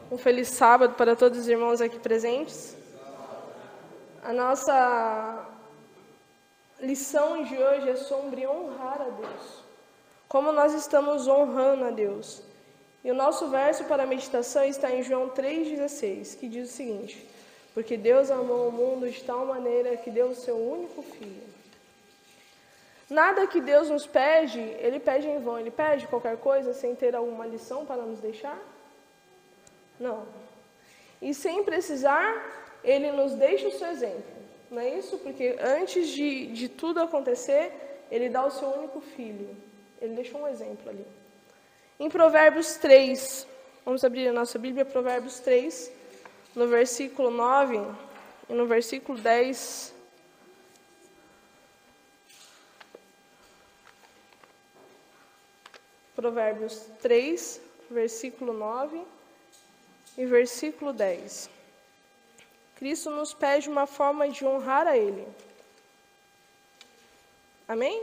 Um feliz sábado para todos os irmãos aqui presentes. A nossa lição de hoje é sobre honrar a Deus. Como nós estamos honrando a Deus. E o nosso verso para a meditação está em João 3,16, que diz o seguinte: porque Deus amou o mundo de tal maneira que deu o seu único Filho. Nada que Deus nos pede, Ele pede em vão. Ele pede qualquer coisa sem ter alguma lição para nos deixar? Não. E sem precisar, Ele nos deixa o seu exemplo. Não é isso? Porque antes de tudo acontecer, Ele dá o seu único Filho. Ele deixou um exemplo ali. Em Provérbios 3, vamos abrir a nossa Bíblia, Provérbios 3, no versículo 9 e no versículo 10. Provérbios 3, versículo 9 e versículo 10. Cristo nos pede uma forma de honrar a Ele. Amém?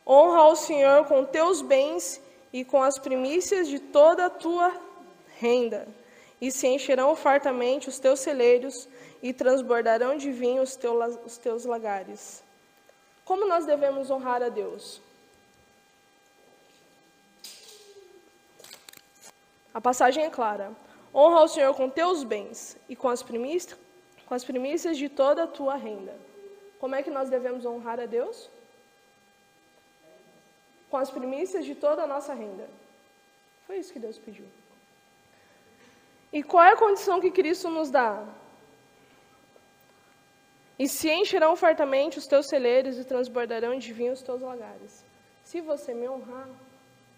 Honra ao Senhor com teus bens e com as primícias de toda a tua renda, e se encherão fartamente os teus celeiros, e transbordarão de vinho os teus lagares. Como nós devemos honrar a Deus? A passagem é clara. Honra ao Senhor com teus bens e com as primícias de toda a tua renda. Como é que nós devemos honrar a Deus? Com as primícias de toda a nossa renda. Foi isso que Deus pediu. E qual é a condição que Cristo nos dá? E se encherão fartamente os teus celeiros e transbordarão de vinho os teus lagares. Se você me honrar,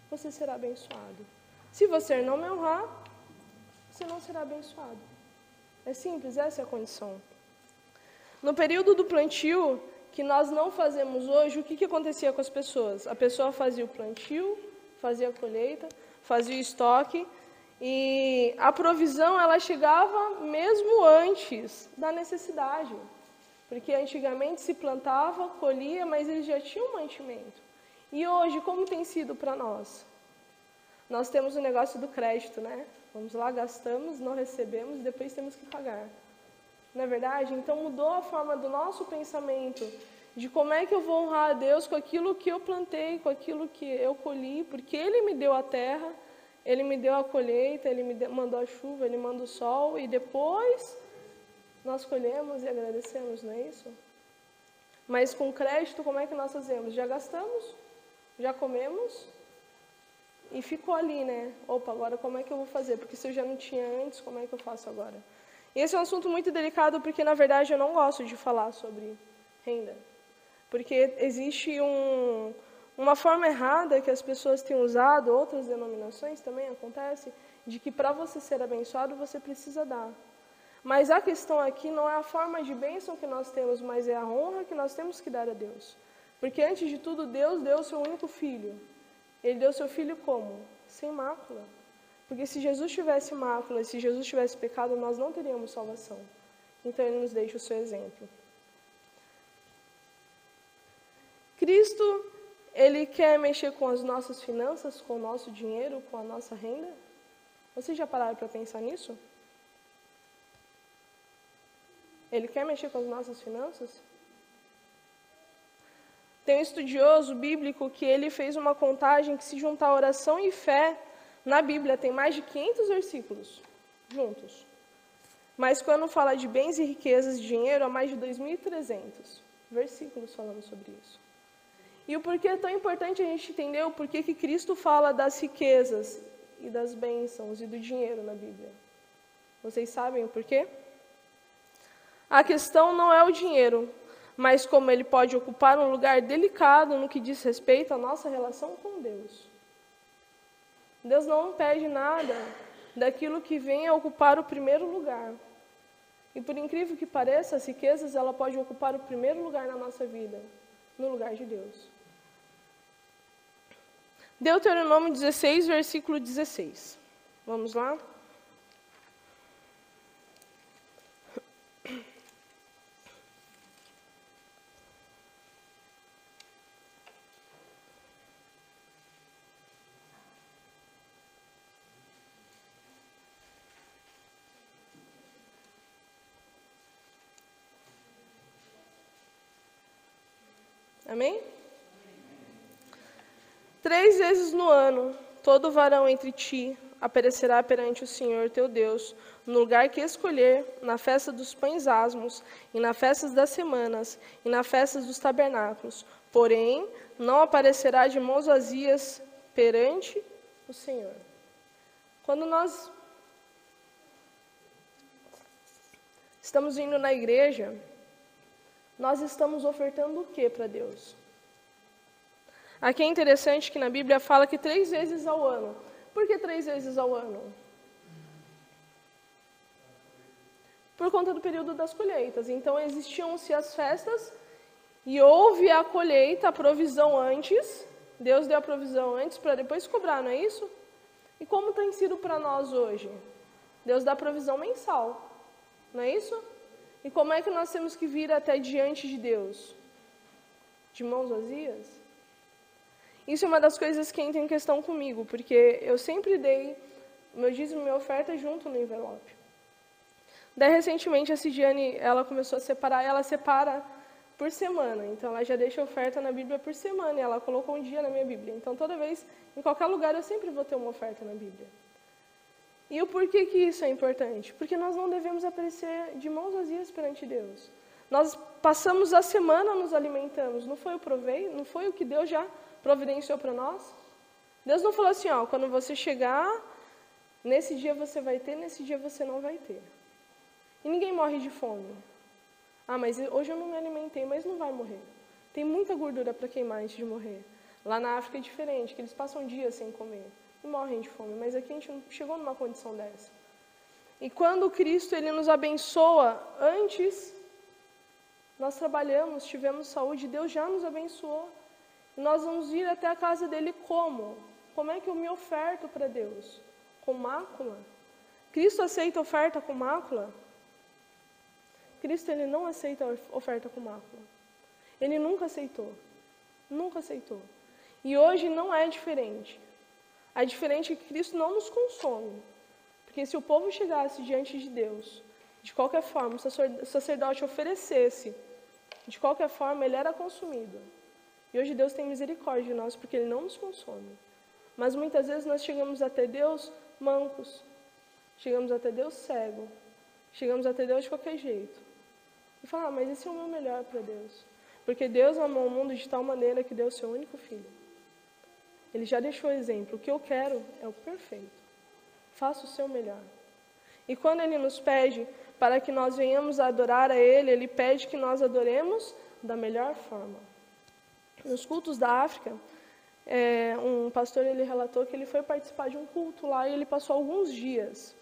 você será abençoado. Se você não me honrar, você não será abençoado. É simples, essa é a condição. No período do plantio, que nós não fazemos hoje, o que acontecia com as pessoas? A pessoa fazia o plantio, fazia a colheita, fazia o estoque, e a provisão ela chegava mesmo antes da necessidade. Porque antigamente se plantava, colhia, mas eles já tinham mantimento. E hoje, como tem sido para nós? Nós temos o negócio do crédito, né? Vamos lá, gastamos, não recebemos, depois temos que pagar. Não é verdade? Então mudou a forma do nosso pensamento, de como é que eu vou honrar a Deus com aquilo que eu plantei, com aquilo que eu colhi, porque Ele me deu a terra, Ele me deu a colheita, Ele me mandou a chuva, Ele manda o sol, e depois nós colhemos e agradecemos, não é isso? Mas com crédito, como é que nós fazemos? Já gastamos, já comemos, e ficou ali, né? Opa, agora como é que eu vou fazer? Porque se eu já não tinha antes, como é que eu faço agora? E esse é um assunto muito delicado, porque na verdade eu não gosto de falar sobre renda. Porque existe uma forma errada que as pessoas têm usado, outras denominações também acontece, de que para você ser abençoado, você precisa dar. Mas a questão aqui não é a forma de bênção que nós temos, mas é a honra que nós temos que dar a Deus. Porque antes de tudo, Deus deu o seu único Filho. Ele deu o seu Filho como? Sem mácula. Porque se Jesus tivesse mácula, se Jesus tivesse pecado, nós não teríamos salvação. Então Ele nos deixa o seu exemplo. Cristo, Ele quer mexer com as nossas finanças, com o nosso dinheiro, com a nossa renda? Vocês já pararam para pensar nisso? Ele quer mexer com as nossas finanças? Tem um estudioso bíblico que ele fez uma contagem que se juntar oração e fé, na Bíblia tem mais de 500 versículos juntos. Mas quando fala de bens e riquezas de dinheiro, há mais de 2.300 versículos falando sobre isso. E o porquê é tão importante a gente entender o porquê que Cristo fala das riquezas e das bênçãos e do dinheiro na Bíblia. Vocês sabem o porquê? A questão não é o dinheiro, mas como ele pode ocupar um lugar delicado no que diz respeito à nossa relação com Deus. Deus não pede nada daquilo que vem a ocupar o primeiro lugar. E por incrível que pareça, as riquezas ela pode ocupar o primeiro lugar na nossa vida, no lugar de Deus. Deuteronômio 16, versículo 16. Vamos lá? Amém? 3 vezes no ano, todo varão entre ti aparecerá perante o Senhor teu Deus, no lugar que escolher, na festa dos pães asmos, e na festa das semanas, e na festa dos tabernáculos. Porém, não aparecerá de mãos vazias perante o Senhor. Quando nós estamos indo na igreja, nós estamos ofertando o que para Deus? Aqui é interessante que na Bíblia fala que 3 vezes ao ano. Por que 3 vezes ao ano? Por conta do período das colheitas. Então existiam-se as festas e houve a colheita, a provisão antes. Deus deu a provisão antes para depois cobrar, não é isso? E como tem sido para nós hoje? Deus dá provisão mensal, não é isso? E como é que nós temos que vir até diante de Deus? De mãos vazias? Isso é uma das coisas que entra em questão comigo, porque eu sempre dei meu dízimo e minha oferta junto no envelope. Daí, recentemente, a Cidiane, ela começou a separar, e ela separa por semana. Então, ela já deixa a oferta na Bíblia por semana, e ela colocou um dia na minha Bíblia. Então, toda vez, em qualquer lugar, eu sempre vou ter uma oferta na Bíblia. E o porquê que isso é importante? Porque nós não devemos aparecer de mãos vazias perante Deus. Nós passamos a semana nos alimentamos, não foi o proveito, não foi o que Deus já providenciou para nós? Deus não falou assim, ó, quando você chegar, nesse dia você vai ter, nesse dia você não vai ter. E ninguém morre de fome. Ah, mas hoje eu não me alimentei, mas não vai morrer. Tem muita gordura para queimar antes de morrer. Lá na África é diferente, que eles passam dias sem comer e morrem de fome, mas aqui a gente não chegou numa condição dessa. E quando Cristo ele nos abençoa, antes nós trabalhamos, tivemos saúde, Deus já nos abençoou. Nós vamos ir até a casa dele como? Como é que eu me oferto para Deus? Com mácula? Cristo aceita oferta com mácula? Cristo ele não aceita oferta com mácula. Ele nunca aceitou. Nunca aceitou. E hoje não é diferente. A diferença é que Cristo não nos consome. Porque se o povo chegasse diante de Deus, de qualquer forma, o sacerdote oferecesse, de qualquer forma, ele era consumido. E hoje Deus tem misericórdia de nós, porque Ele não nos consome. Mas muitas vezes nós chegamos até Deus mancos. Chegamos até Deus cego. Chegamos até Deus de qualquer jeito. E falar, mas esse é o meu melhor para Deus. Porque Deus amou o mundo de tal maneira que deu o seu único filho. Ele já deixou o exemplo. O que eu quero é o perfeito. Faça o seu melhor. E quando Ele nos pede para que nós venhamos a adorar a Ele, Ele pede que nós adoremos da melhor forma. Nos cultos da África, um pastor ele relatou que ele foi participar de um culto lá e ele passou alguns dias.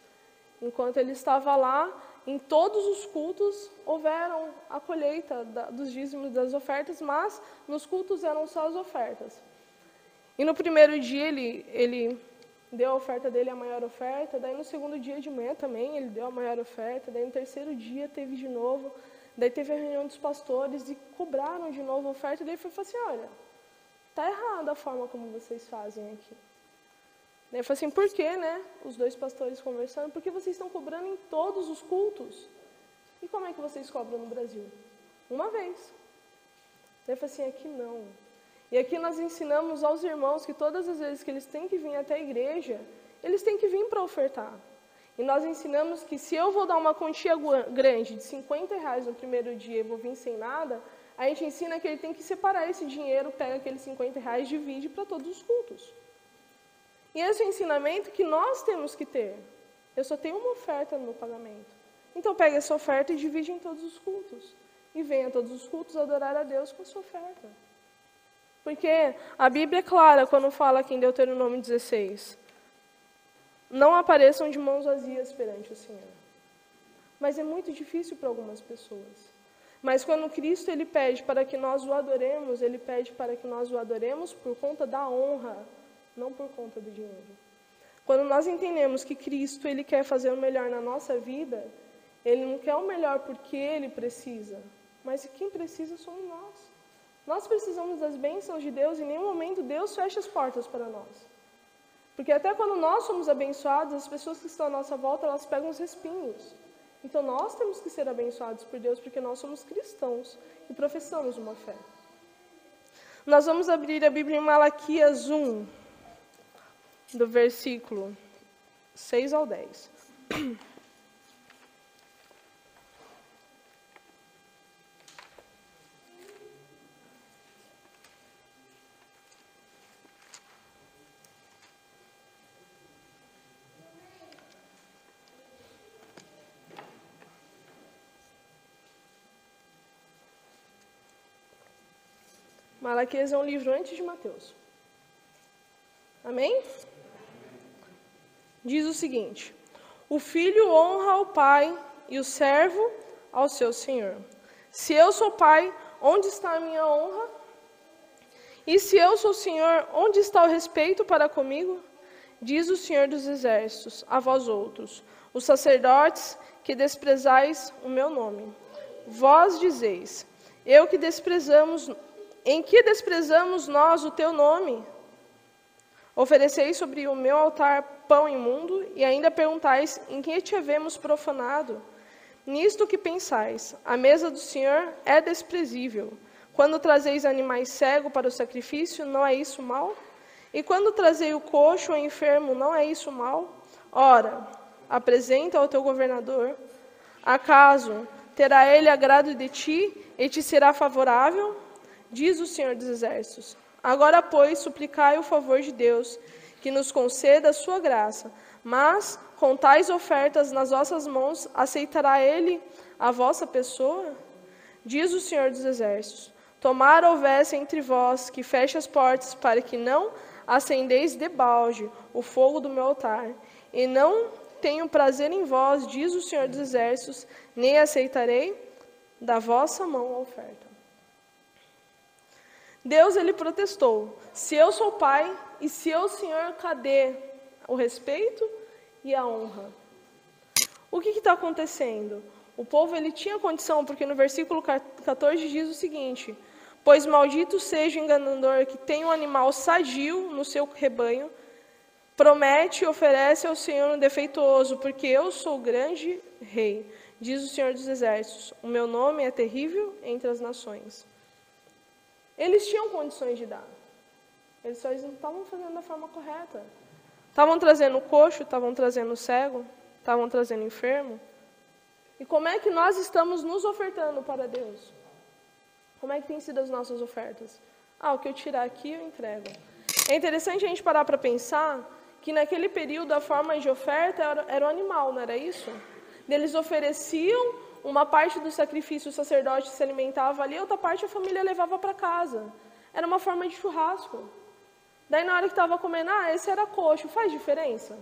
Enquanto ele estava lá, em todos os cultos houveram a colheita dos dízimos das ofertas, mas nos cultos eram só as ofertas. E no primeiro dia ele deu a oferta dele, a maior oferta, daí no segundo dia de manhã também ele deu a maior oferta, daí no terceiro dia teve de novo. Daí teve a reunião dos pastores e cobraram de novo a oferta. Daí foi assim, olha, está errada a forma como vocês fazem aqui. Daí eu falei assim, por quê, né? Os 2 pastores conversando, porque vocês estão cobrando em todos os cultos. E como é que vocês cobram no Brasil? Uma vez. Daí eu falei assim, aqui não. E aqui nós ensinamos aos irmãos que todas as vezes que eles têm que vir até a igreja, eles têm que vir para ofertar. E nós ensinamos que se eu vou dar uma quantia grande de R$50 no primeiro dia e vou vir sem nada, a gente ensina que ele tem que separar esse dinheiro, pega aqueles R$50 e divide para todos os cultos. E esse é o ensinamento que nós temos que ter. Eu só tenho uma oferta no meu pagamento. Então pega essa oferta e divide em todos os cultos. E venha a todos os cultos adorar a Deus com a sua oferta. Porque a Bíblia é clara quando fala aqui em Deuteronômio 16. Não apareçam de mãos vazias perante o Senhor. Mas é muito difícil para algumas pessoas. Mas quando Cristo ele pede para que nós o adoremos, ele pede para que nós o adoremos por conta da honra, não por conta do dinheiro. Quando nós entendemos que Cristo ele quer fazer o melhor na nossa vida, ele não quer o melhor porque ele precisa, mas quem precisa somos nós. Nós precisamos das bênçãos de Deus e em nenhum momento Deus fecha as portas para nós. Porque até quando nós somos abençoados, as pessoas que estão à nossa volta, elas pegam os respingos. Então nós temos que ser abençoados por Deus, porque nós somos cristãos e professamos uma fé. Nós vamos abrir a Bíblia em Malaquias 1, do versículo 6 ao 10. Malaquias é um livro antes de Mateus. Amém? Diz o seguinte: o filho honra ao pai e o servo ao seu senhor. Se eu sou pai, onde está a minha honra? E se eu sou senhor, onde está o respeito para comigo? Diz o Senhor dos Exércitos a vós outros, os sacerdotes que desprezais o meu nome. Vós dizeis: em que desprezamos nós o teu nome? Ofereceis sobre o meu altar pão imundo, e ainda perguntais: em que te havemos profanado? Nisto que pensais: a mesa do Senhor é desprezível. Quando trazeis animais cegos para o sacrifício, não é isso mal? E quando trazei o coxo ou enfermo, não é isso mal? Ora, apresenta ao teu governador. Acaso terá ele agrado de ti e te será favorável? Diz o Senhor dos Exércitos. Agora, pois, suplicai o favor de Deus, que nos conceda a sua graça. Mas, com tais ofertas nas vossas mãos, aceitará ele a vossa pessoa? Diz o Senhor dos Exércitos. Tomara houvesse entre vós que feche as portas, para que não acendeis debalde o fogo do meu altar. E não tenho prazer em vós, diz o Senhor dos Exércitos, nem aceitarei da vossa mão a oferta. Deus, ele protestou: se eu sou pai e se eu, Senhor, cadê o respeito e a honra? O que está acontecendo? O povo, ele tinha condição, porque no versículo 14 diz o seguinte: pois maldito seja o enganador que tem um animal sadio no seu rebanho, promete e oferece ao Senhor um defeituoso, porque eu sou o grande rei, diz o Senhor dos Exércitos, o meu nome é terrível entre as nações. Eles tinham condições de dar. Eles só não estavam fazendo da forma correta. Estavam trazendo coxo, estavam trazendo cego, estavam trazendo enfermo. E como é que nós estamos nos ofertando para Deus? Como é que tem sido as nossas ofertas? O que eu tirar aqui, eu entrego. É interessante a gente parar para pensar que naquele período a forma de oferta era o animal, não era isso? Eles ofereciam uma parte do sacrifício, o sacerdote se alimentava ali, outra parte a família levava para casa. Era uma forma de churrasco. Daí na hora que estava comendo, esse era coxo, faz diferença?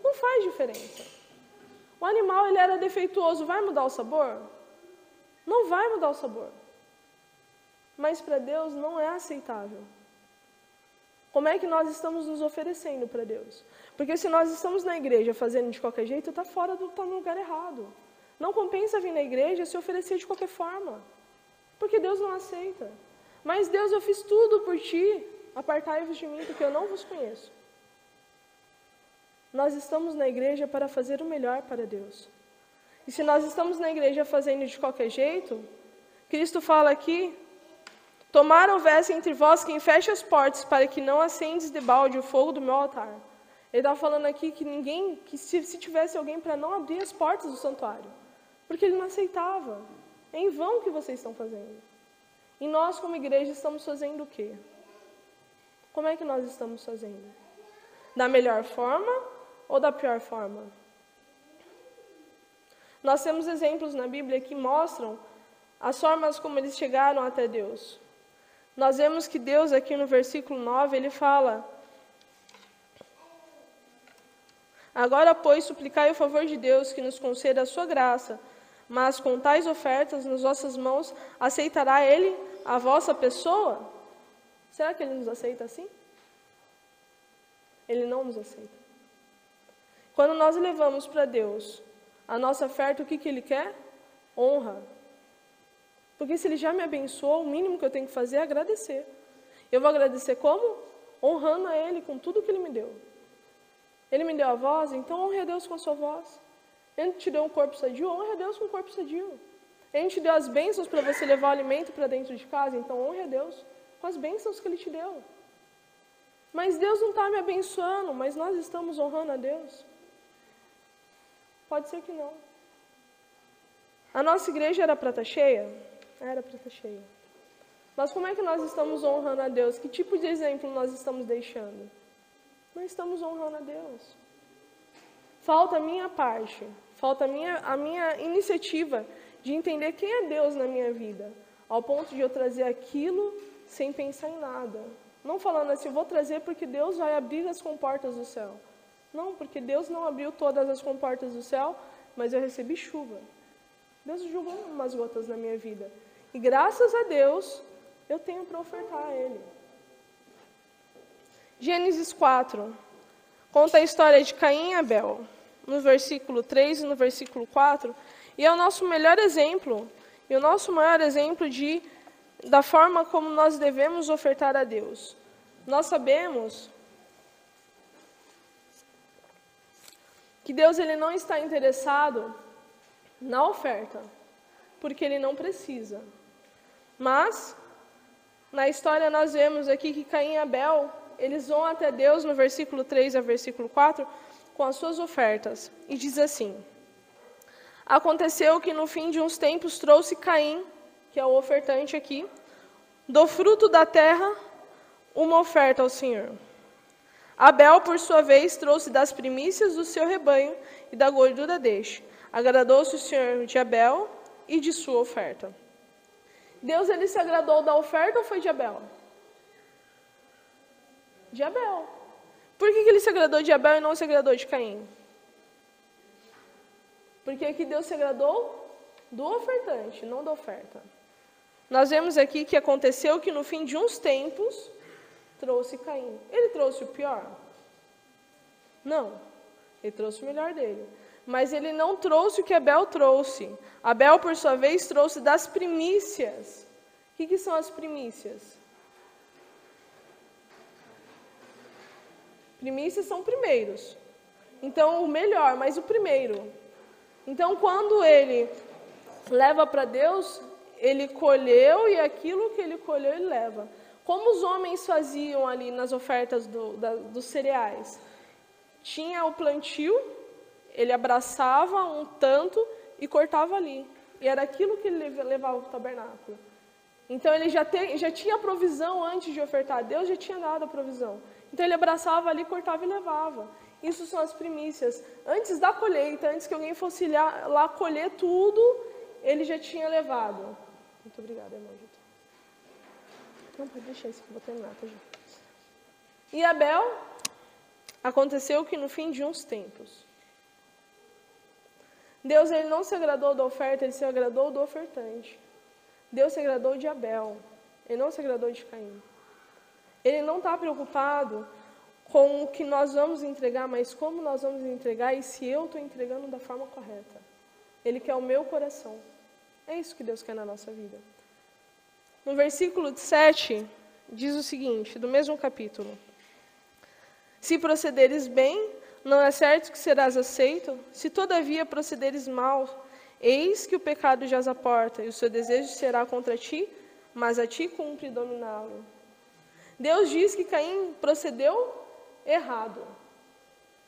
Não faz diferença. O animal, ele era defeituoso, vai mudar o sabor? Não vai mudar o sabor. Mas para Deus não é aceitável. Como é que nós estamos nos oferecendo para Deus? Porque se nós estamos na igreja fazendo de qualquer jeito, está no lugar errado. Não compensa vir na igreja e se oferecer de qualquer forma. Porque Deus não aceita. Mas Deus, eu fiz tudo por ti. Apartai-vos de mim, porque eu não vos conheço. Nós estamos na igreja para fazer o melhor para Deus. E se nós estamos na igreja fazendo de qualquer jeito, Cristo fala aqui: tomara houvesse entre vós quem feche as portas, para que não acendes debalde o fogo do meu altar. Ele está falando aqui que se tivesse alguém para não abrir as portas do santuário, porque ele não aceitava. É em vão o que vocês estão fazendo. E nós, como igreja, estamos fazendo o quê? Como é que nós estamos fazendo? Da melhor forma ou da pior forma? Nós temos exemplos na Bíblia que mostram as formas como eles chegaram até Deus. Nós vemos que Deus, aqui no versículo 9, ele fala: agora, pois, suplicai o favor de Deus, que nos conceda a sua graça, mas com tais ofertas nas vossas mãos, aceitará Ele a vossa pessoa? Será que Ele nos aceita assim? Ele não nos aceita. Quando nós levamos para Deus a nossa oferta, o que Ele quer? Honra. Porque se Ele já me abençoou, o mínimo que eu tenho que fazer é agradecer. Eu vou agradecer como? Honrando a Ele com tudo que Ele me deu. Ele me deu a voz, então honre a Deus com a sua voz. Ele te deu um corpo sadio, honre a Deus com um corpo sadio. Ele te deu as bênçãos para você levar o alimento para dentro de casa, então honre a Deus. com as bênçãos que Ele te deu. Mas Deus não está me abençoando, mas nós estamos honrando a Deus? Pode ser que não. A nossa igreja era para estar cheia? Era para estar cheia. Mas como é que nós estamos honrando a Deus? Que tipo de exemplo nós estamos deixando? Não estamos honrando a Deus. Falta a minha parte, falta a minha iniciativa de entender quem é Deus na minha vida, ao ponto de eu trazer aquilo sem pensar em nada. Não falando assim, vou trazer porque Deus vai abrir as comportas do céu. Não, porque Deus não abriu todas as comportas do céu, mas eu recebi chuva. Deus jogou umas gotas na minha vida. E graças a Deus, eu tenho para ofertar a Ele. Gênesis 4 conta a história de Caim e Abel, no versículo 3 e no versículo 4, e é o nosso melhor exemplo, e o nosso maior exemplo da forma como nós devemos ofertar a Deus. Nós sabemos que Deus ele não está interessado na oferta, porque Ele não precisa. Mas, na história nós vemos aqui que Caim e Abel, eles vão até Deus no versículo 3 a versículo 4, com as suas ofertas. E diz assim: aconteceu que no fim de uns tempos trouxe Caim, que é o ofertante aqui, do fruto da terra, uma oferta ao Senhor. Abel, por sua vez, trouxe das primícias do seu rebanho e da gordura deste. Agradou-se o Senhor de Abel e de sua oferta. Deus, ele se agradou da oferta ou foi de Abel? De Abel. Por que ele se agradou de Abel e não se agradou de Caim? Porque aqui Deus se agradou do ofertante, não da oferta. Nós vemos aqui que aconteceu que no fim de uns tempos, trouxe Caim. Ele trouxe o pior? Não. Ele trouxe o melhor dele. Mas ele não trouxe o que Abel trouxe. Abel, por sua vez, trouxe das primícias. O que são as primícias? Primícias são primeiros. Então, o melhor, mas o primeiro. Então, quando ele leva para Deus, ele colheu e aquilo que ele colheu, ele leva. Como os homens faziam ali nas ofertas dos cereais? Tinha o plantio, ele abraçava um tanto e cortava ali. E era aquilo que ele levava para o tabernáculo. Então ele já tinha a provisão antes de ofertar. Deus já tinha dado a provisão. Então ele abraçava ali, cortava e levava. Isso são as primícias. Antes da colheita, antes que alguém fosse lá colher tudo, ele já tinha levado. Muito obrigada, irmão. Não, pode deixar isso que eu vou terminar, tá, gente? E Abel, aconteceu que no fim de uns tempos, Deus ele não se agradou da oferta, ele se agradou do ofertante. Deus se agradou de Abel, ele não se agradou de Caim. Ele não está preocupado com o que nós vamos entregar, mas como nós vamos entregar e se eu estou entregando da forma correta. Ele quer o meu coração. É isso que Deus quer na nossa vida. No versículo 7, diz o seguinte, do mesmo capítulo: se procederes bem, não é certo que serás aceito? Se todavia procederes mal, eis que o pecado jaz à porta, e o seu desejo será contra ti, mas a ti cumpre dominá-lo. Deus diz que Caim procedeu errado.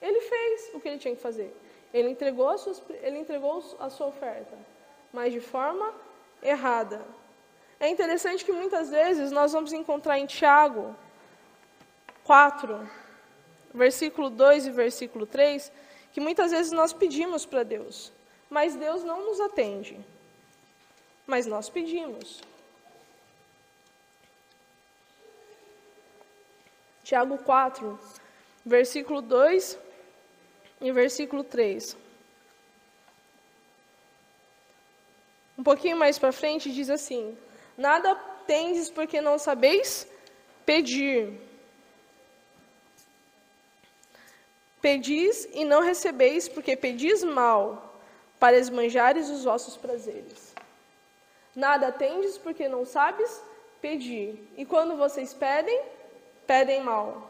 Ele fez o que ele tinha que fazer. Ele entregou a sua oferta, mas de forma errada. É interessante que muitas vezes nós vamos encontrar em Tiago 4, versículo 2 e versículo 3, que muitas vezes nós pedimos para Deus, mas Deus não nos atende. Mas nós pedimos. Tiago 4, versículo 2 e versículo 3. Um pouquinho mais para frente diz assim: nada tendes porque não sabeis pedir. Pedis e não recebeis porque pedis mal, para esbanjares os vossos prazeres. Nada tendes porque não sabes pedir. E quando vocês pedem, pedem mal.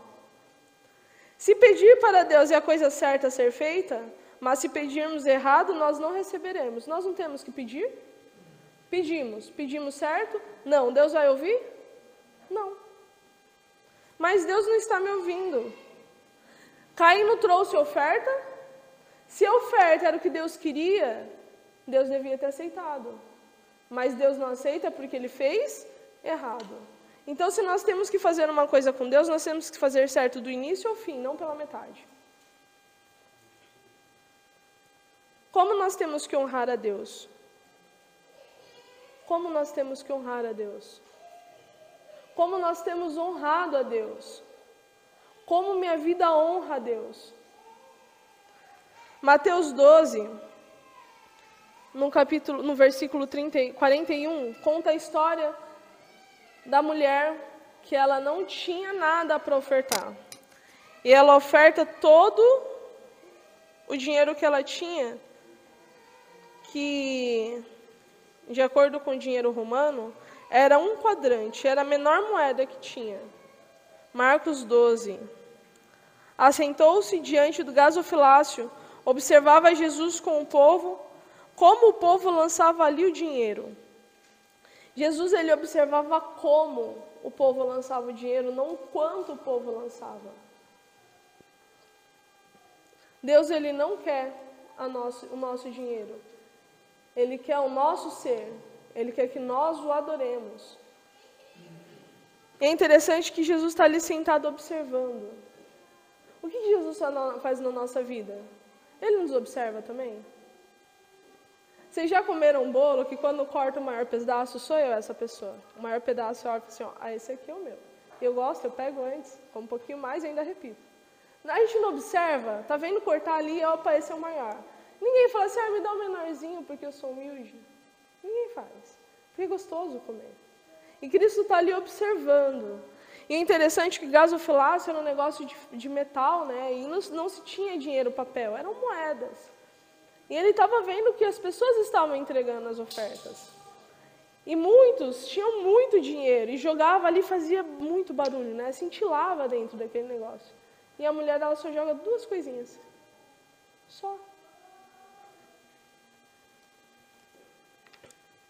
Se pedir para Deus é a coisa certa a ser feita, mas se pedirmos errado, nós não receberemos. Nós não temos que pedir? Pedimos certo? Não. Deus vai ouvir? Não. mas Deus não está me ouvindo. Caim não trouxe oferta. Se a oferta era o que Deus queria, Deus devia ter aceitado. Mas Deus não aceita porque ele fez errado. Então, se nós temos que fazer uma coisa com Deus, nós temos que fazer certo do início ao fim, não pela metade. Como nós temos que honrar a Deus? Como nós temos que honrar a Deus? Como nós temos honrado a Deus? Como minha vida honra a Deus? Mateus 12, no versículo 41, conta a história da mulher que ela não tinha nada para ofertar. E ela oferta todo o dinheiro que ela tinha, que, de acordo com o dinheiro romano, era um quadrante, era a menor moeda que tinha. Marcos 12. Assentou-se diante do gasofilácio, observava Jesus com o povo, como o povo lançava ali o dinheiro. Jesus, ele observava como o povo lançava o dinheiro, não o quanto o povo lançava. Deus, ele não quer o nosso dinheiro. Ele quer o nosso ser. Ele quer que nós o adoremos. E é interessante que Jesus está ali sentado observando. O que Jesus faz na nossa vida? Ele nos observa também? Vocês já comeram um bolo que quando corta o maior pedaço, sou eu essa pessoa. O maior pedaço eu olho assim, esse aqui é o meu. Eu gosto, eu pego antes, como um pouquinho mais e ainda repito. A gente não observa, tá vendo cortar ali, opa, esse é o maior. Ninguém fala assim, me dá o menorzinho porque eu sou humilde. Ninguém faz, porque é gostoso comer. E Cristo está ali observando. E é interessante que gasofilácio era um negócio de metal, né? E não se tinha dinheiro, papel, eram moedas. E ele estava vendo que as pessoas estavam entregando as ofertas. E muitos tinham muito dinheiro e jogava ali, fazia muito barulho, né? Cintilava dentro daquele negócio. E a mulher, ela só joga 2 coisinhas. Só.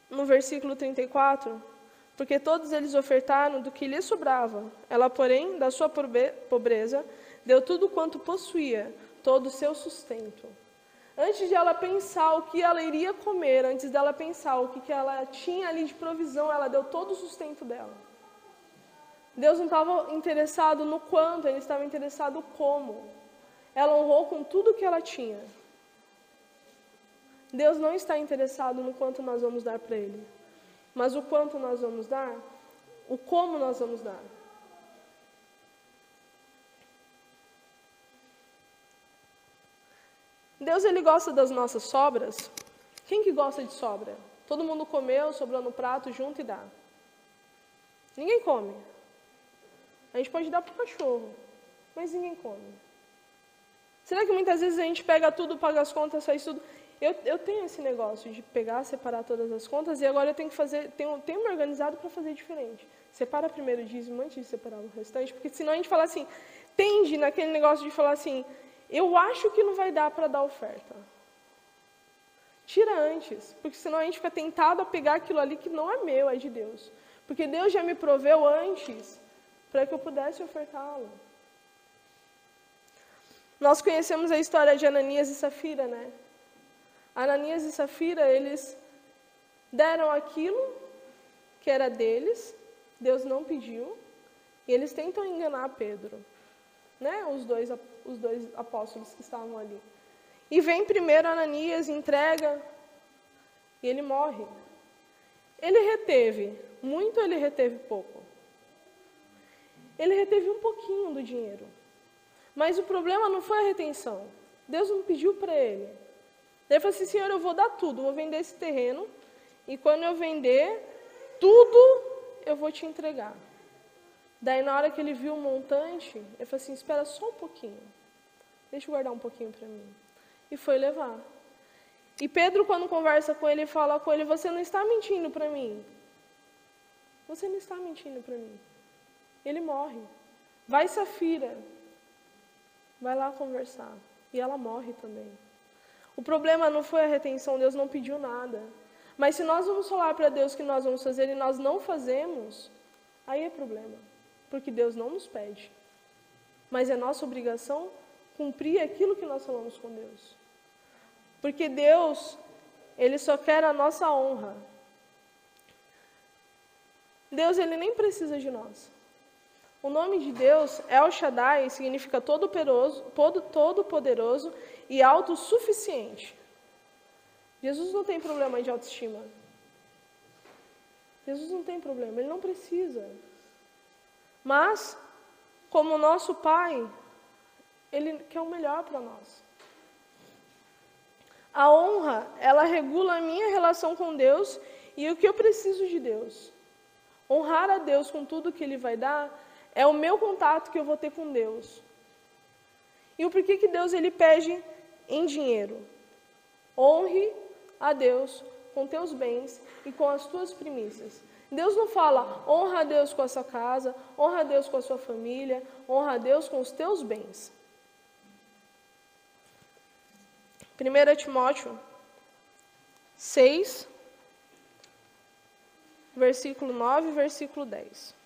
No versículo 34, porque todos eles ofertaram do que lhes sobrava. Ela, porém, da sua pobreza, deu tudo quanto possuía, todo o seu sustento. Antes de ela pensar o que ela iria comer, antes dela pensar o que ela tinha ali de provisão, ela deu todo o sustento dela. Deus não estava interessado no quanto, Ele estava interessado como. Ela honrou com tudo que ela tinha. Deus não está interessado no quanto nós vamos dar para Ele, mas o quanto nós vamos dar, o como nós vamos dar. Deus, Ele gosta das nossas sobras. Quem que gosta de sobra? Todo mundo comeu, sobrou no prato, junto e dá. Ninguém come. A gente pode dar para o cachorro, mas ninguém come. Será que muitas vezes a gente pega tudo, paga as contas, faz tudo? Eu tenho esse negócio de pegar, separar todas as contas, e agora eu tenho que fazer, tenho me organizado para fazer diferente. Separa primeiro o dízimo antes de separar o restante, porque senão a gente fala assim, tende naquele negócio de falar assim, eu acho que não vai dar para dar oferta. Tira antes, porque senão a gente fica tentado a pegar aquilo ali que não é meu, é de Deus. Porque Deus já me proveu antes para que eu pudesse ofertá-lo. Nós conhecemos a história de Ananias e Safira, né? Ananias e Safira, eles deram aquilo que era deles, Deus não pediu, e eles tentam enganar Pedro, né? Os dois apóstolos que estavam ali. E vem primeiro Ananias, entrega, e ele morre. Ele reteve muito ou ele reteve pouco? Ele reteve um pouquinho do dinheiro. Mas o problema não foi a retenção. Deus não pediu para ele. Ele falou assim, Senhor, eu vou dar tudo, vou vender esse terreno, e quando eu vender tudo, eu vou te entregar. Daí, na hora que ele viu o montante, ele falou assim, espera só um pouquinho. Deixa eu guardar um pouquinho para mim. E foi levar. E Pedro, quando conversa com ele, fala com ele, você não está mentindo para mim. Você não está mentindo para mim. Ele morre. Vai, Safira. Vai lá conversar. E ela morre também. O problema não foi a retenção, Deus não pediu nada. Mas se nós vamos falar para Deus que nós vamos fazer e nós não fazemos, aí é problema. porque Deus não nos pede. Mas é nossa obrigação cumprir aquilo que nós falamos com Deus. Porque Deus, Ele só quer a nossa honra. Deus, Ele nem precisa de nós. O nome de Deus, El Shaddai, significa todo-poderoso e autossuficiente. Jesus não tem problema de autoestima. Jesus não tem problema, Ele não precisa. Mas, como nosso Pai, Ele quer o melhor para nós. A honra, ela regula a minha relação com Deus e o que eu preciso de Deus. Honrar a Deus com tudo que Ele vai dar é o meu contato que eu vou ter com Deus. E o porquê que Deus Ele pede em dinheiro? Honre a Deus com teus bens e com as tuas primícias. Deus não fala, honra a Deus com a sua casa, honra a Deus com a sua família, honra a Deus com os teus bens. 1 Timóteo 6, versículo 9 e versículo 10.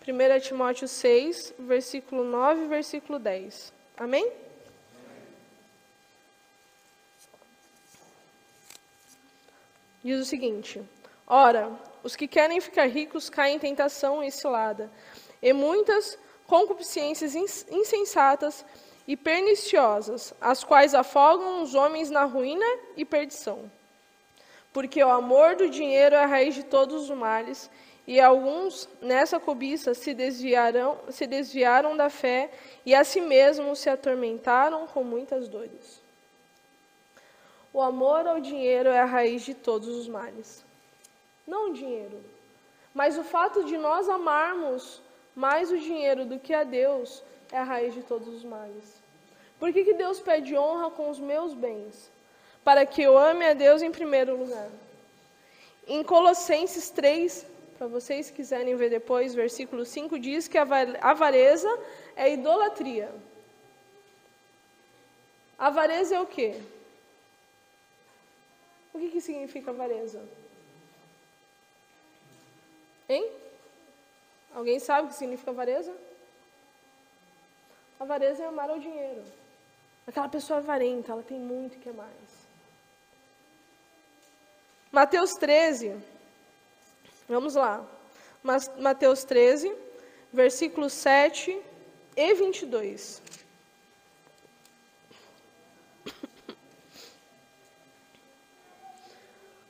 Primeira Timóteo 6, versículo 9 e versículo 10. Amém? Diz o seguinte: ora, os que querem ficar ricos caem em tentação e cilada, e muitas concupiscências insensatas e perniciosas, as quais afogam os homens na ruína e perdição. Porque o amor do dinheiro é a raiz de todos os males, e alguns nessa cobiça se desviaram da fé e a si mesmos se atormentaram com muitas dores. O amor ao dinheiro é a raiz de todos os males. Não o dinheiro, mas o fato de nós amarmos mais o dinheiro do que a Deus é a raiz de todos os males. Por que Deus pede honra com os meus bens? Para que eu ame a Deus em primeiro lugar. Em Colossenses 3, para vocês que quiserem ver depois, versículo 5, diz que a avareza é idolatria. Avareza é o quê? O que significa avareza? Hein? Alguém sabe o que significa avareza? Avareza é amar ao dinheiro. Aquela pessoa avarenta, ela tem muito e quer mais. Mateus 13, vamos lá. Mateus 13, versículos 7 e 22.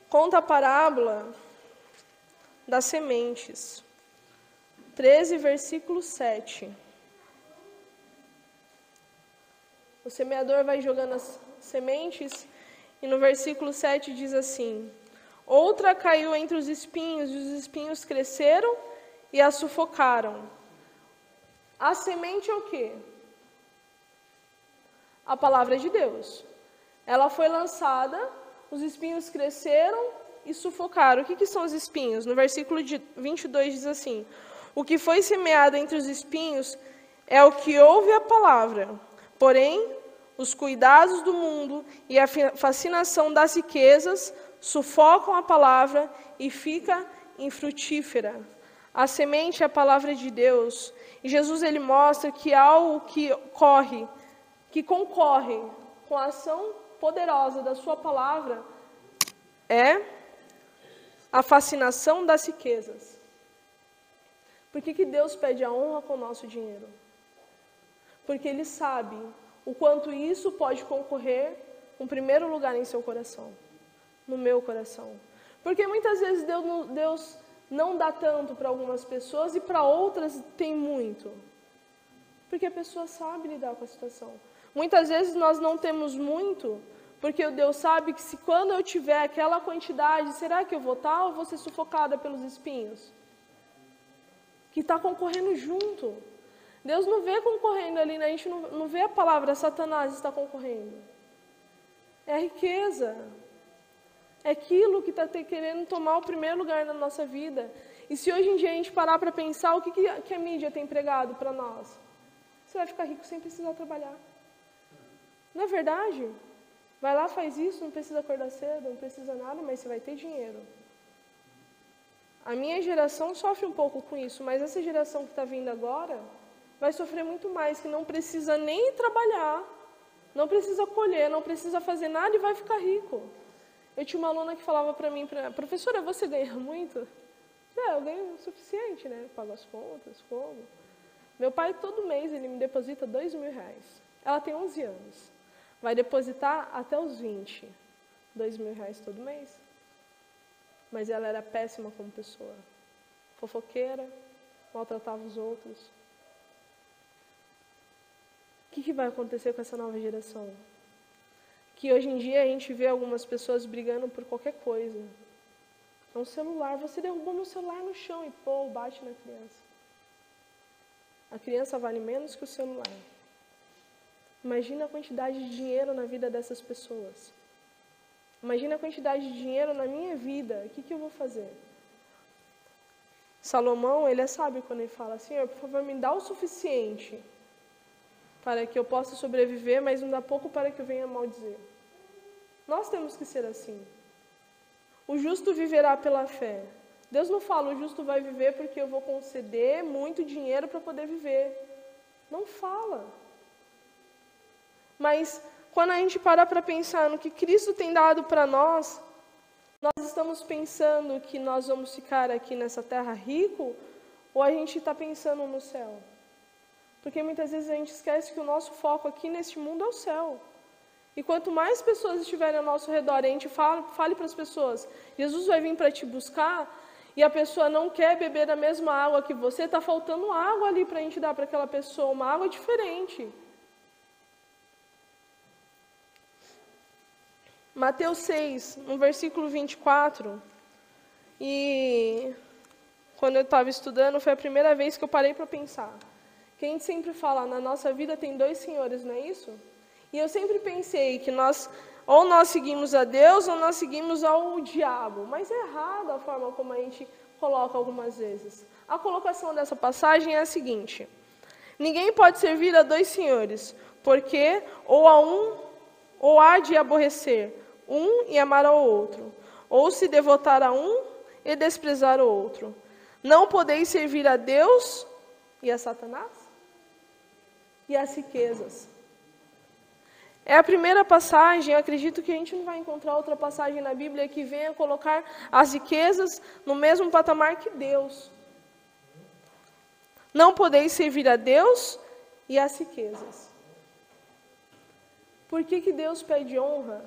Conta a parábola das sementes. 13, versículo 7. O semeador vai jogando as sementes e no versículo 7 diz assim: outra caiu entre os espinhos, e os espinhos cresceram e a sufocaram. A semente é o quê? A palavra de Deus. Ela foi lançada, os espinhos cresceram e sufocaram. O que são os espinhos? No versículo 22 diz assim: o que foi semeado entre os espinhos é o que ouve a palavra, porém os cuidados do mundo e a fascinação das riquezas sufocam a palavra e fica infrutífera. A semente é a palavra de Deus. E Jesus ele mostra que algo que concorre com a ação poderosa da sua palavra é a fascinação das riquezas. Por que Deus pede a honra com o nosso dinheiro? Porque Ele sabe o quanto isso pode concorrer com o primeiro lugar em seu coração. No meu coração. Porque muitas vezes Deus não dá tanto para algumas pessoas e para outras tem muito. Porque a pessoa sabe lidar com a situação. Muitas vezes nós não temos muito, porque o Deus sabe que se quando eu tiver aquela quantidade, será que eu vou estar ou vou ser sufocada pelos espinhos? Que está concorrendo junto. Deus não vê concorrendo ali, né? A gente não vê a palavra Satanás está concorrendo. É a riqueza. É aquilo que está querendo tomar o primeiro lugar na nossa vida. E se hoje em dia a gente parar para pensar, o que a mídia tem pregado para nós? Você vai ficar rico sem precisar trabalhar. Não é verdade? Vai lá, faz isso, não precisa acordar cedo, não precisa nada, mas você vai ter dinheiro. A minha geração sofre um pouco com isso, mas essa geração que está vindo agora vai sofrer muito mais, que não precisa nem trabalhar, não precisa colher, não precisa fazer nada e vai ficar rico. Eu tinha uma aluna que falava para mim, professora, você ganha muito? Eu ganho o suficiente, né? Pago as contas, como. Meu pai, todo mês, ele me deposita R$2.000. Ela tem 11 anos. Vai depositar até os 20. R$2.000 todo mês. Mas ela era péssima como pessoa. Fofoqueira, maltratava os outros. O que vai acontecer com essa nova geração? Que hoje em dia a gente vê algumas pessoas brigando por qualquer coisa. É um celular, você derrubou meu celular no chão e bate na criança. A criança vale menos que o celular. Imagina a quantidade de dinheiro na vida dessas pessoas. Imagina a quantidade de dinheiro na minha vida. O que eu vou fazer? Salomão, ele é sábio quando ele fala, Senhor, por favor, me dá o suficiente para que eu possa sobreviver, mas não dá pouco para que eu venha maldizer. Nós temos que ser assim. O justo viverá pela fé. Deus não fala, o justo vai viver porque eu vou conceder muito dinheiro para poder viver. Não fala. Mas, quando a gente parar para pensar no que Cristo tem dado para nós estamos pensando que nós vamos ficar aqui nessa terra rico, ou a gente está pensando no céu? Porque muitas vezes a gente esquece que o nosso foco aqui neste mundo é o céu. E quanto mais pessoas estiverem ao nosso redor, a gente fale para as pessoas, Jesus vai vir para te buscar, e a pessoa não quer beber da mesma água que você, está faltando água ali para a gente dar para aquela pessoa, uma água diferente. Mateus 6, no versículo 24, e quando eu estava estudando, foi a primeira vez que eu parei para pensar. Que a gente sempre fala, na nossa vida tem 2 senhores, não é isso? E eu sempre pensei que ou nós seguimos a Deus ou nós seguimos ao diabo. Mas é errado a forma como a gente coloca algumas vezes. A colocação dessa passagem é a seguinte: ninguém pode servir a 2 senhores, porque ou há de aborrecer um e amar ao outro, ou se devotar a um e desprezar o outro. Não podeis servir a Deus e a Satanás? E as riquezas. É a primeira passagem, eu acredito que a gente não vai encontrar outra passagem na Bíblia que venha colocar as riquezas no mesmo patamar que Deus. Não podeis servir a Deus e as riquezas. Por que Deus pede honra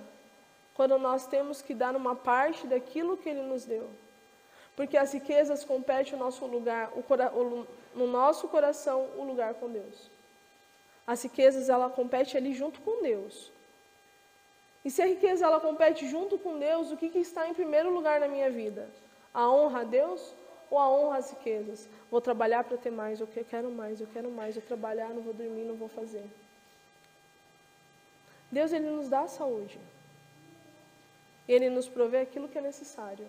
quando nós temos que dar uma parte daquilo que Ele nos deu? Porque as riquezas competem no nosso lugar, no nosso coração, o lugar com Deus. As riquezas, ela compete ali junto com Deus. E se a riqueza, ela compete junto com Deus, o que está em primeiro lugar na minha vida? A honra a Deus ou a honra às riquezas? Vou trabalhar para ter mais, eu quero mais, eu quero mais, vou trabalhar, não vou dormir, não vou fazer. Deus, Ele nos dá a saúde. Ele nos provê aquilo que é necessário.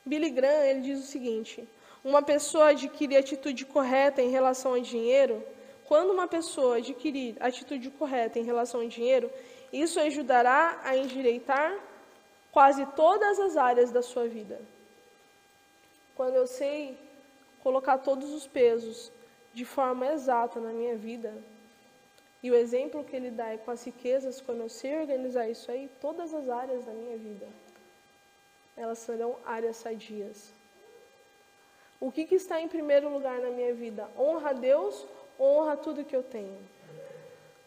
Billy Graham, ele diz o seguinte: uma pessoa adquire atitude correta em relação ao dinheiro. Quando uma pessoa adquirir atitude correta em relação ao dinheiro, isso ajudará a endireitar quase todas as áreas da sua vida. Quando eu sei colocar todos os pesos de forma exata na minha vida, e o exemplo que ele dá é com as riquezas, quando eu sei organizar isso aí, todas as áreas da minha vida, elas serão áreas sadias. O que está em primeiro lugar na minha vida? Honra a Deus ou honra tudo que eu tenho?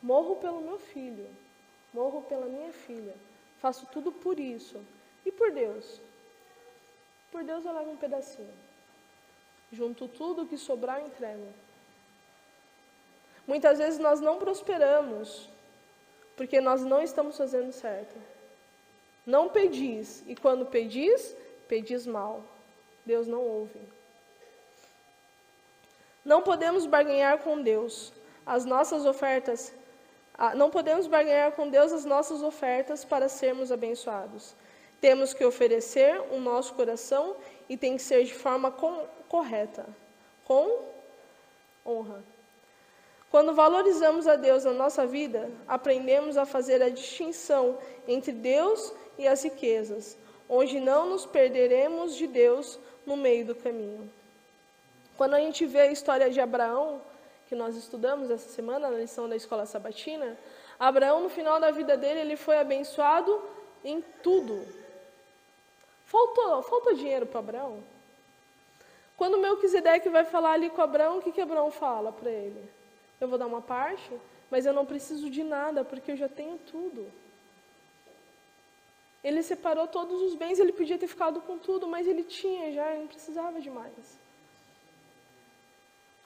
Morro pelo meu filho, morro pela minha filha, faço tudo por isso. E por Deus? Por Deus eu levo um pedacinho. Junto tudo que sobrar eu entrego. Muitas vezes nós não prosperamos, porque nós não estamos fazendo certo. Não pedis, e quando pedis, pedis mal. Deus não ouve. Não podemos barganhar com Deus as nossas ofertas. Não podemos barganhar com Deus as nossas ofertas para sermos abençoados. Temos que oferecer o nosso coração e tem que ser de forma correta, com honra. Quando valorizamos a Deus na nossa vida, aprendemos a fazer a distinção entre Deus e as riquezas, onde não nos perderemos de Deus no meio do caminho. Quando a gente vê a história de Abraão, que nós estudamos essa semana na lição da escola sabatina, Abraão, no final da vida dele, ele foi abençoado em tudo. Faltou dinheiro para Abraão? Quando Melquisedeque vai falar ali com Abraão, o que Abraão fala para ele? Eu vou dar uma parte, mas eu não preciso de nada, porque eu já tenho tudo. Ele separou todos os bens, ele podia ter ficado com tudo, mas ele tinha já, ele não precisava de mais.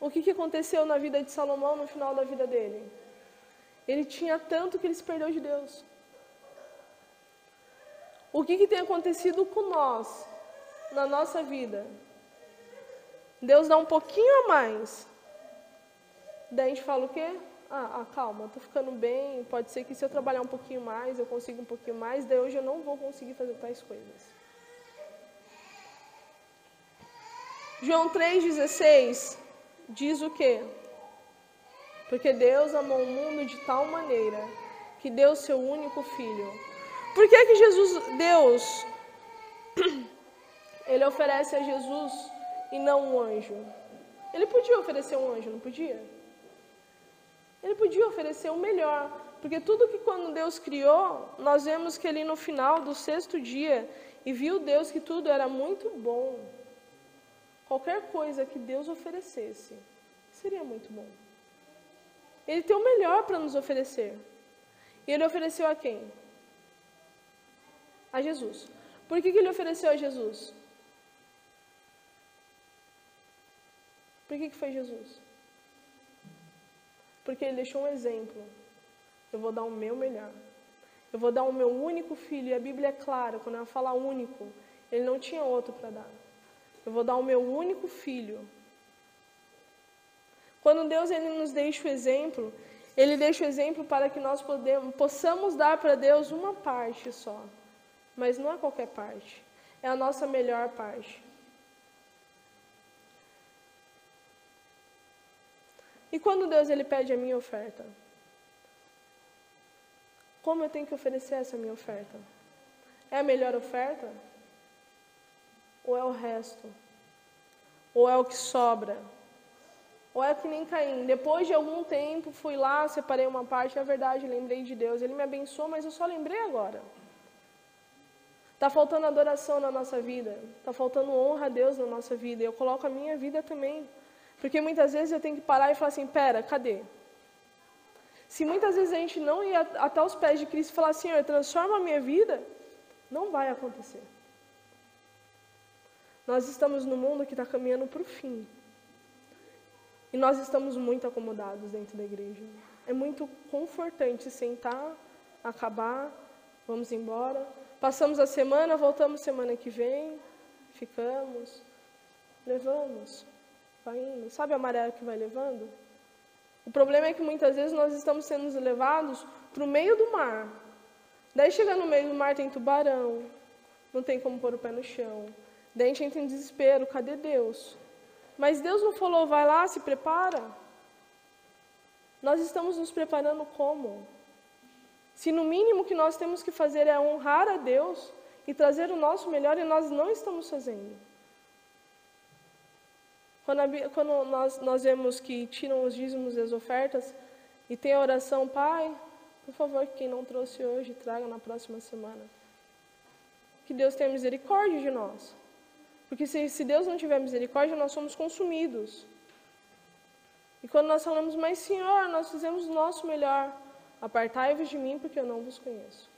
O que aconteceu na vida de Salomão no final da vida dele? Ele tinha tanto que ele se perdeu de Deus. O que tem acontecido com nós, na nossa vida? Deus dá um pouquinho a mais. Daí a gente fala o quê? Calma, estou ficando bem, pode ser que se eu trabalhar um pouquinho mais, eu consiga um pouquinho mais, daí hoje eu não vou conseguir fazer tais coisas. João 3,16 diz o quê? Porque Deus amou o mundo de tal maneira que deu seu único Filho. Por que Deus, ele oferece a Jesus e não um anjo? Ele podia oferecer um anjo, não podia? Ele podia oferecer o melhor, porque tudo que quando Deus criou, nós vemos que ali no final do 6º dia, e viu Deus que tudo era muito bom. Qualquer coisa que Deus oferecesse, seria muito bom. Ele tem o melhor para nos oferecer. E ele ofereceu a quem? A Jesus. Por que ele ofereceu a Jesus? Por que foi Jesus? Porque ele deixou um exemplo. Eu vou dar o meu melhor. Eu vou dar o meu único filho. E a Bíblia é clara, quando ela fala único, ele não tinha outro para dar. Eu vou dar o meu único filho. Quando Deus ele nos deixa o exemplo, ele deixa o exemplo para que nós possamos dar para Deus uma parte só. Mas não é qualquer parte. É a nossa melhor parte. E quando Deus ele pede a minha oferta? Como eu tenho que oferecer essa minha oferta? É a melhor oferta? Ou é o resto? Ou é o que sobra? Ou é que nem Caim? Depois de algum tempo, fui lá, separei uma parte, é verdade, lembrei de Deus. Ele me abençoou, mas eu só lembrei agora. Está faltando adoração na nossa vida. Está faltando honra a Deus na nossa vida. E eu coloco a minha vida também. Porque muitas vezes eu tenho que parar e falar assim, pera, cadê? Se muitas vezes a gente não ir até os pés de Cristo e falar, Senhor, transforma a minha vida, não vai acontecer. Nós estamos num mundo que está caminhando para o fim. E nós estamos muito acomodados dentro da igreja. É muito confortante sentar, acabar, vamos embora. Passamos a semana, voltamos semana que vem, ficamos, levamos. Vai indo. Sabe a maré que vai levando? O problema é que muitas vezes nós estamos sendo levados para o meio do mar. Daí chega no meio do mar, tem tubarão, não tem como pôr o pé no chão. Daí a gente entra em desespero, cadê Deus? Mas Deus não falou, vai lá, se prepara. Nós estamos nos preparando como? Se no mínimo que nós temos que fazer é honrar a Deus e trazer o nosso melhor, e nós não estamos fazendo. Quando nós vemos que tiram os dízimos e as ofertas, e tem a oração, Pai, por favor, quem não trouxe hoje, traga na próxima semana. Que Deus tenha misericórdia de nós. Porque se Deus não tiver misericórdia, nós somos consumidos. E quando nós falamos, mas Senhor, nós fizemos o nosso melhor, apartai-vos de mim, porque eu não vos conheço.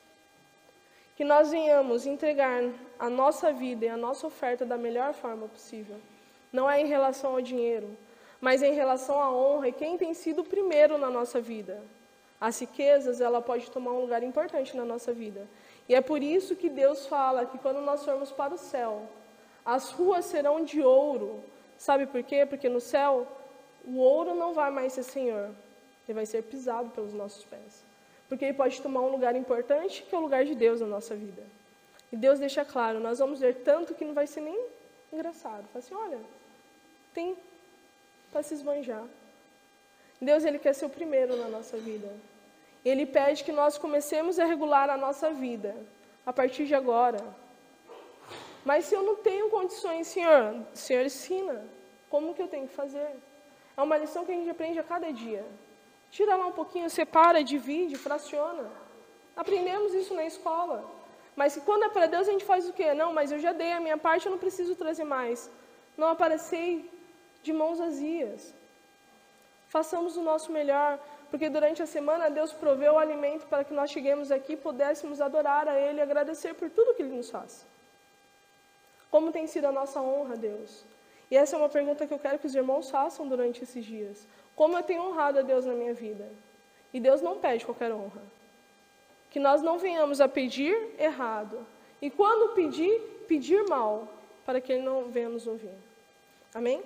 Que nós venhamos entregar a nossa vida e a nossa oferta da melhor forma possível. Não é em relação ao dinheiro, mas em relação à honra e quem tem sido o primeiro na nossa vida. As riquezas, ela pode tomar um lugar importante na nossa vida. E é por isso que Deus fala que quando nós formos para o céu, as ruas serão de ouro. Sabe por quê? Porque no céu, o ouro não vai mais ser senhor. Ele vai ser pisado pelos nossos pés. Porque ele pode tomar um lugar importante, que é o lugar de Deus na nossa vida. E Deus deixa claro, nós vamos ver tanto que não vai ser nem engraçado. Fala assim, olha, tem para se esbanjar. Deus, Ele quer ser o primeiro na nossa vida. Ele pede que nós comecemos a regular a nossa vida, a partir de agora. Mas se eu não tenho condições, Senhor ensina. Como que eu tenho que fazer? É uma lição que a gente aprende a cada dia. Tira lá um pouquinho, separa, divide, fraciona. Aprendemos isso na escola. Mas quando é para Deus, a gente faz o quê? Não, mas eu já dei a minha parte, eu não preciso trazer mais. Não aparecei de mãos vazias. Façamos o nosso melhor, porque durante a semana Deus proveu o alimento para que nós cheguemos aqui e pudéssemos adorar a Ele e agradecer por tudo que Ele nos faz. Como tem sido a nossa honra, Deus? E essa é uma pergunta que eu quero que os irmãos façam durante esses dias. Como eu tenho honrado a Deus na minha vida? E Deus não pede qualquer honra. Que nós não venhamos a pedir errado. E quando pedir, pedir mal, para que Ele não venha nos ouvir. Amém?